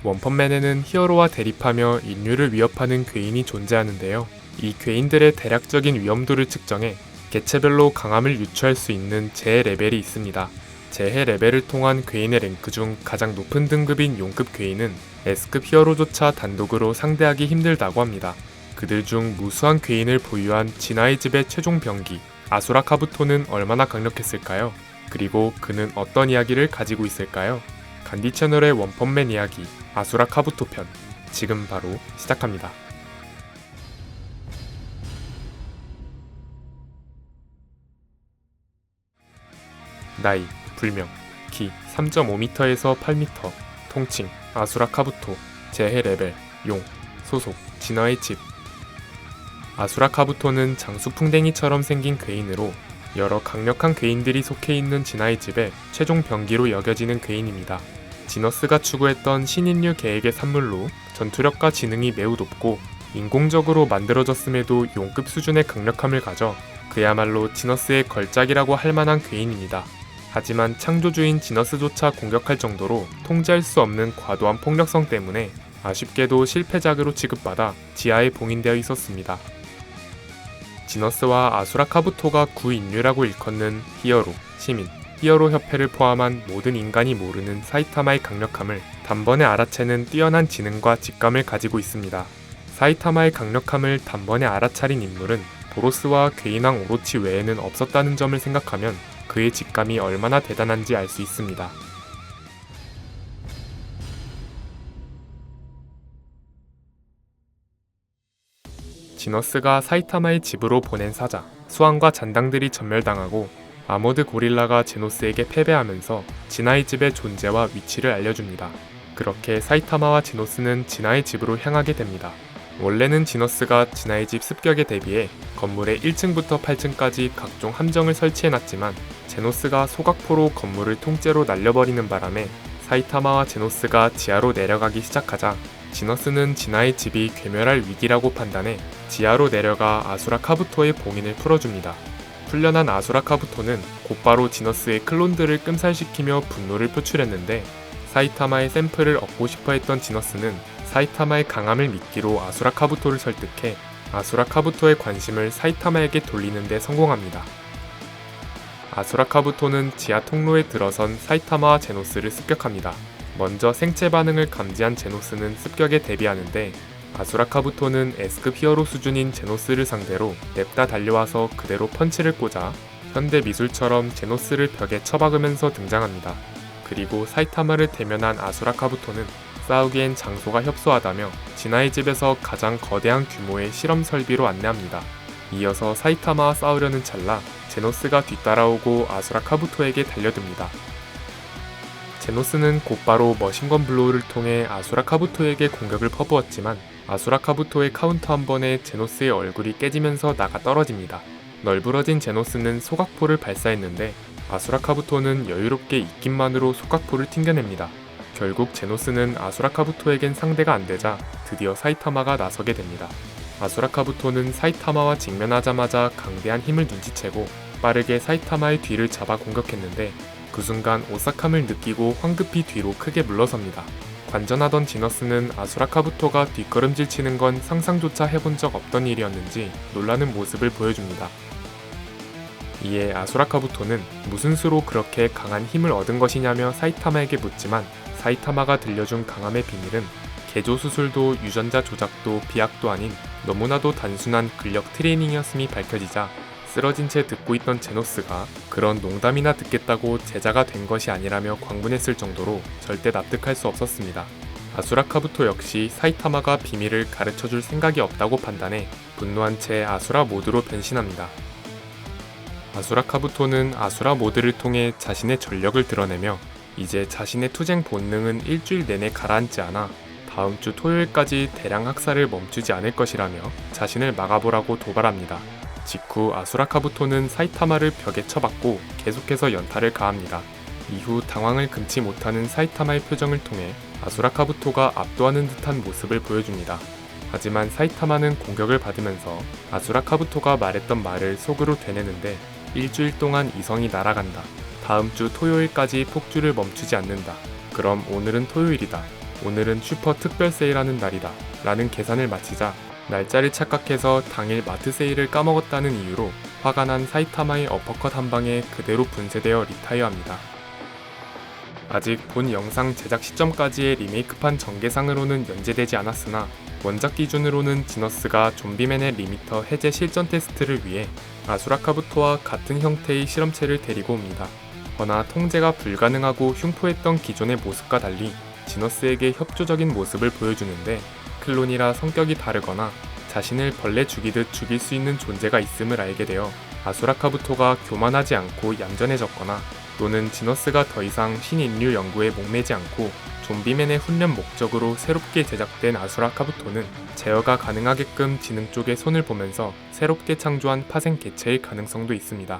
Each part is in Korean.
원펀맨에는 히어로와 대립하며 인류를 위협하는 괴인이 존재하는데요. 이 괴인들의 대략적인 위험도를 측정해 개체별로 강함을 유추할 수 있는 재해 레벨이 있습니다. 재해 레벨을 통한 괴인의 랭크 중 가장 높은 등급인 용급 괴인은 S급 히어로조차 단독으로 상대하기 힘들다고 합니다. 그들 중 무수한 괴인을 보유한 진화의 집의 최종 병기 아수라 카부토는 얼마나 강력했을까요? 그리고 그는 어떤 이야기를 가지고 있을까요? 간디 채널의 원펀맨 이야기 아수라 카부토 편 지금 바로 시작합니다. 나이 불명 키 3.5m에서 8m 통칭 아수라 카부토 재해 레벨 용 소속 진화의 집 아수라 카부토는 장수풍뎅이처럼 생긴 괴인으로 여러 강력한 괴인들이 속해 있는 진화의 집의 최종 병기로 여겨지는 괴인입니다. 지너스가 추구했던 신인류 계획의 산물로 전투력과 지능이 매우 높고 인공적으로 만들어졌음에도 용급 수준의 강력함을 가져 그야말로 지너스의 걸작이라고 할 만한 괴인입니다. 하지만 창조주인 지너스조차 공격할 정도로 통제할 수 없는 과도한 폭력성 때문에 아쉽게도 실패작으로 취급받아 지하에 봉인되어 있었습니다. 지너스와 아수라 카부토가 구인류라고 일컫는 히어로, 시민, 히어로 협회를 포함한 모든 인간이 모르는 사이타마의 강력함을 단번에 알아채는 뛰어난 지능과 직감을 가지고 있습니다. 사이타마의 강력함을 단번에 알아차린 인물은 보로스와 괴인왕 오로치 외에는 없었다는 점을 생각하면 그의 직감이 얼마나 대단한지 알 수 있습니다. 지너스가 사이타마의 집으로 보낸 사자, 수왕과 잔당들이 전멸당하고 아머드 고릴라가 제노스에게 패배하면서 진화의 집의 존재와 위치를 알려줍니다. 그렇게 사이타마와 제노스는 진화의 집으로 향하게 됩니다. 원래는 지너스가 진화의 집 습격에 대비해 건물의 1층부터 8층까지 각종 함정을 설치해놨지만 제노스가 소각포로 건물을 통째로 날려버리는 바람에 사이타마와 제노스가 지하로 내려가기 시작하자 지너스는 진화의 집이 괴멸할 위기라고 판단해 지하로 내려가 아수라 카부토의 봉인을 풀어줍니다. 풀려난 아수라 카부토는 곧바로 지너스의 클론들을 끔살시키며 분노를 표출했는데 사이타마의 샘플을 얻고 싶어 했던 지너스는 사이타마의 강함을 믿기로 아수라 카부토를 설득해 아수라 카부토의 관심을 사이타마에게 돌리는 데 성공합니다. 아수라 카부토는 지하 통로에 들어선 사이타마와 제노스를 습격합니다. 먼저 생체 반응을 감지한 제노스는 습격에 대비하는데 아수라 카부토는 S급 히어로 수준인 제노스를 상대로 냅다 달려와서 그대로 펀치를 꽂아 현대 미술처럼 제노스를 벽에 처박으면서 등장합니다. 그리고 사이타마를 대면한 아수라 카부토는 싸우기엔 장소가 협소하다며 진화의 집에서 가장 거대한 규모의 실험 설비로 안내합니다. 이어서 사이타마와 싸우려는 찰나 제노스가 뒤따라오고 아수라 카부토에게 달려듭니다. 제노스는 곧바로 머신건 블로우를 통해 아수라 카부토에게 공격을 퍼부었지만 아수라 카부토의 카운터 한 번에 제노스의 얼굴이 깨지면서 나가 떨어집니다. 널브러진 제노스는 소각포를 발사했는데 아수라 카부토는 여유롭게 입김만으로 소각포를 튕겨냅니다. 결국 제노스는 아수라 카부토에겐 상대가 안되자 드디어 사이타마가 나서게 됩니다. 아수라 카부토는 사이타마와 직면하자마자 강대한 힘을 눈치채고 빠르게 사이타마의 뒤를 잡아 공격했는데 그 순간 오싹함을 느끼고 황급히 뒤로 크게 물러섭니다. 관전하던 지너스는 아수라 카부토가 뒷걸음질 치는 건 상상조차 해본 적 없던 일이었는지 놀라는 모습을 보여줍니다. 이에 아수라 카부토는 무슨 수로 그렇게 강한 힘을 얻은 것이냐며 사이타마에게 묻지만 사이타마가 들려준 강함의 비밀은 개조 수술도 유전자 조작도 비약도 아닌 너무나도 단순한 근력 트레이닝이었음이 밝혀지자 쓰러진 채 듣고 있던 제노스가 그런 농담이나 듣겠다고 제자가 된 것이 아니라며 광분했을 정도로 절대 납득할 수 없었습니다. 아수라 카부토 역시 사이타마가 비밀을 가르쳐줄 생각이 없다고 판단해 분노한 채 아수라 모드로 변신합니다. 아수라 카부토는 아수라 모드를 통해 자신의 전력을 드러내며 이제 자신의 투쟁 본능은 일주일 내내 가라앉지 않아 다음 주 토요일까지 대량 학살을 멈추지 않을 것이라며 자신을 막아보라고 도발합니다. 직후 아수라 카부토는 사이타마를 벽에 쳐박고 계속해서 연타를 가합니다. 이후 당황을 금치 못하는 사이타마의 표정을 통해 아수라 카부토가 압도하는 듯한 모습을 보여줍니다. 하지만 사이타마는 공격을 받으면서 아수라 카부토가 말했던 말을 속으로 되뇌는데 일주일 동안 이성이 날아간다. 다음 주 토요일까지 폭주를 멈추지 않는다. 그럼 오늘은 토요일이다. 오늘은 슈퍼 특별 세일하는 날이다 라는 계산을 마치자 날짜를 착각해서 당일 마트 세일을 까먹었다는 이유로 화가 난 사이타마의 어퍼컷 한 방에 그대로 분쇄되어 리타이어합니다. 아직 본 영상 제작 시점까지의 리메이크판 전개상으로는 연재되지 않았으나 원작 기준으로는 지너스가 좀비맨의 리미터 해제 실전 테스트를 위해 아수라 카부토와 같은 형태의 실험체를 데리고 옵니다. 허나 통제가 불가능하고 흉포했던 기존의 모습과 달리 지너스에게 협조적인 모습을 보여주는데 클론이라 성격이 다르거나 자신을 벌레 죽이듯 죽일 수 있는 존재가 있음을 알게 되어 아수라 카부토가 교만하지 않고 얌전해졌거나 또는 지너스가 더 이상 신인류 연구에 목매지 않고 좀비맨의 훈련 목적으로 새롭게 제작된 아수라 카부토는 제어가 가능하게끔 지능 쪽에 손을 보면서 새롭게 창조한 파생 개체일 가능성도 있습니다.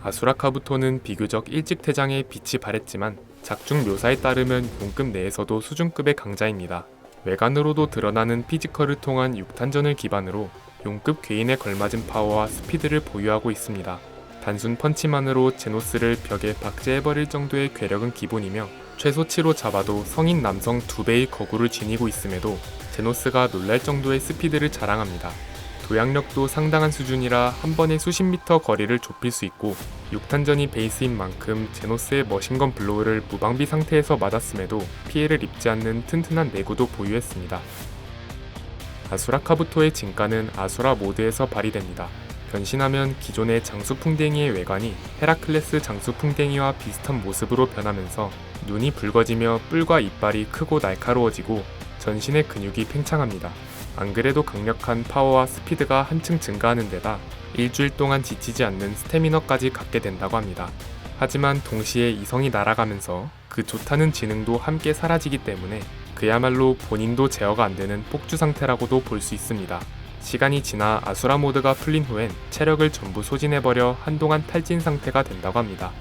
아수라 카부토는 비교적 일찍 퇴장해 빛이 발했지만 작중 묘사에 따르면 용급 내에서도 수준급의 강자입니다. 외관으로도 드러나는 피지컬을 통한 6탄전을 기반으로 용급 괴인에 걸맞은 파워와 스피드를 보유하고 있습니다. 단순 펀치만으로 제노스를 벽에 박제해버릴 정도의 괴력은 기본이며 최소치로 잡아도 성인 남성 2배의 거구를 지니고 있음에도 제노스가 놀랄 정도의 스피드를 자랑합니다. 도약력도 상당한 수준이라 한 번에 수십 미터 거리를 좁힐 수 있고 6탄전이 베이스인 만큼 제노스의 머신건 블로우를 무방비 상태에서 맞았음에도 피해를 입지 않는 튼튼한 내구도 보유했습니다. 아수라 카부토의 진가는 아수라 모드에서 발휘됩니다. 변신하면 기존의 장수풍뎅이의 외관이 헤라클레스 장수풍뎅이와 비슷한 모습으로 변하면서 눈이 붉어지며 뿔과 이빨이 크고 날카로워지고 전신의 근육이 팽창합니다. 안 그래도 강력한 파워와 스피드가 한층 증가하는 데다 일주일 동안 지치지 않는 스태미너까지 갖게 된다고 합니다. 하지만 동시에 이성이 날아가면서 그 좋다는 지능도 함께 사라지기 때문에 그야말로 본인도 제어가 안 되는 폭주 상태라고도 볼 수 있습니다. 시간이 지나 아수라 모드가 풀린 후엔 체력을 전부 소진해버려 한동안 탈진 상태가 된다고 합니다.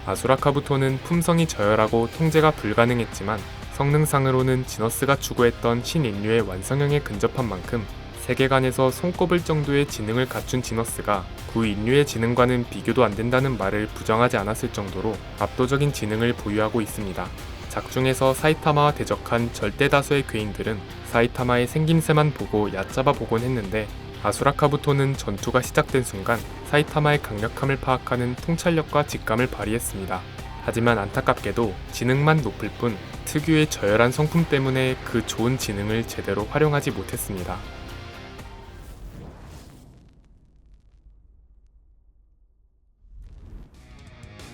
아수라 카부토는 품성이 저열하고 통제가 불가능했지만 성능상으로는 지너스가 추구했던 신인류의 완성형에 근접한 만큼 세계관에서 손꼽을 정도의 지능을 갖춘 지너스가 구인류의 지능과는 비교도 안 된다는 말을 부정하지 않았을 정도로 압도적인 지능을 보유하고 있습니다. 작중에서 사이타마와 대적한 절대 다수의 괴인들은 사이타마의 생김새만 보고 얕잡아 보곤 했는데 아수라 카부토는 전투가 시작된 순간 사이타마의 강력함을 파악하는 통찰력과 직감을 발휘했습니다. 하지만 안타깝게도 지능만 높을 뿐 특유의 저열한 성품 때문에 그 좋은 지능을 제대로 활용하지 못했습니다.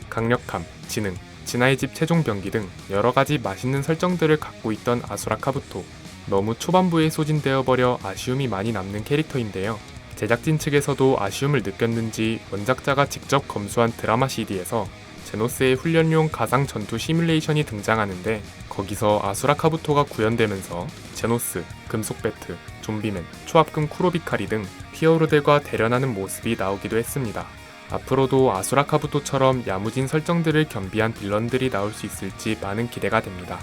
강력함, 지능, 진화의 집 최종 병기 등 여러가지 맛있는 설정들을 갖고 있던 아수라 카부토. 너무 초반부에 소진되어 버려 아쉬움이 많이 남는 캐릭터인데요. 제작진 측에서도 아쉬움을 느꼈는지 원작자가 직접 검수한 드라마 CD에서 제노스의 훈련용 가상 전투 시뮬레이션이 등장하는데 거기서 아수라 카부토가 구현되면서 제노스, 금속 배트, 좀비맨, 초합금 쿠로비카리 등 히어로들과 대련하는 모습이 나오기도 했습니다. 앞으로도 아수라 카부토처럼 야무진 설정들을 겸비한 빌런들이 나올 수 있을지 많은 기대가 됩니다.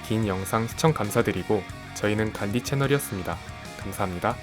긴 영상 시청 감사드리고 저희는 간디 채널이었습니다. 감사합니다.